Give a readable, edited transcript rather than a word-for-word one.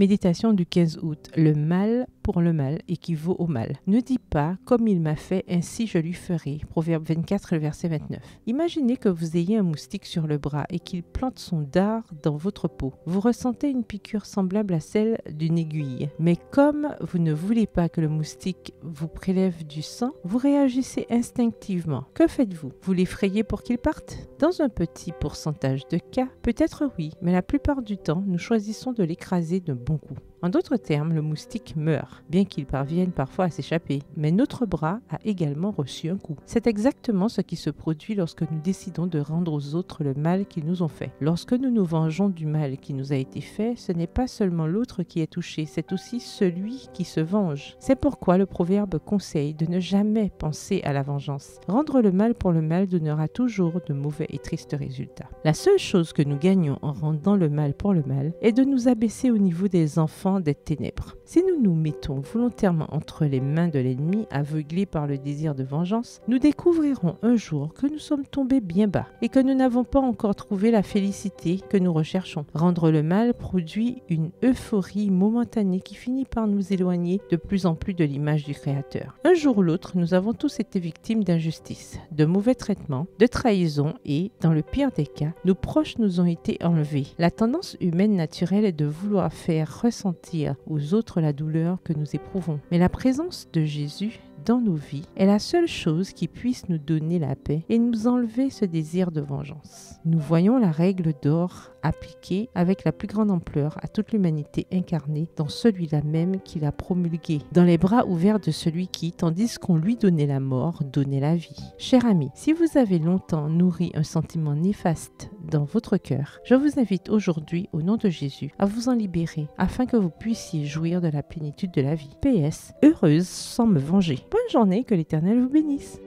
Méditation du 15 août. Le mal pour le mal équivaut au mal. Ne dis pas « comme il m'a fait, ainsi je lui ferai » Proverbe 24, le verset 29. Imaginez que vous ayez un moustique sur le bras et qu'il plante son dard dans votre peau. Vous ressentez une piqûre semblable à celle d'une aiguille. Mais comme vous ne voulez pas que le moustique vous prélève du sang, vous réagissez instinctivement. Que faites-vous? Vous l'effrayez pour qu'il parte? Dans un petit pourcentage de cas, peut-être oui, mais la plupart du temps, nous choisissons de l'écraser d'un bon coup. En d'autres termes, le moustique meurt, bien qu'il parvienne parfois à s'échapper, mais notre bras a également reçu un coup. C'est exactement ce qui se produit lorsque nous décidons de rendre aux autres le mal qu'ils nous ont fait. Lorsque nous nous vengeons du mal qui nous a été fait, ce n'est pas seulement l'autre qui est touché, c'est aussi celui qui se venge. C'est pourquoi le proverbe conseille de ne jamais penser à la vengeance. Rendre le mal pour le mal donnera toujours de mauvais et tristes résultats. La seule chose que nous gagnons en rendant le mal pour le mal est de nous abaisser au niveau des enfants des ténèbres. Si nous nous mettons volontairement entre les mains de l'ennemi, aveuglés par le désir de vengeance, nous découvrirons un jour que nous sommes tombés bien bas et que nous n'avons pas encore trouvé la félicité que nous recherchons. Rendre le mal produit une euphorie momentanée qui finit par nous éloigner de plus en plus de l'image du Créateur. Un jour ou l'autre, nous avons tous été victimes d'injustice, de mauvais traitements, de trahison et, dans le pire des cas, nos proches nous ont été enlevés. La tendance humaine naturelle est de vouloir faire ressentir aux autres la douleur que nous éprouvons. Mais la présence de Jésus dans nos vies est la seule chose qui puisse nous donner la paix et nous enlever ce désir de vengeance. Nous voyons la règle d'or appliquée avec la plus grande ampleur à toute l'humanité incarnée dans celui-là même qu'il a promulgué, dans les bras ouverts de celui qui, tandis qu'on lui donnait la mort, donnait la vie. Cher ami, si vous avez longtemps nourri un sentiment néfaste dans votre cœur, je vous invite aujourd'hui, au nom de Jésus, à vous en libérer afin que vous puissiez jouir de la plénitude de la vie. PS, heureuse sans me venger. Bonne journée, que l'Éternel vous bénisse.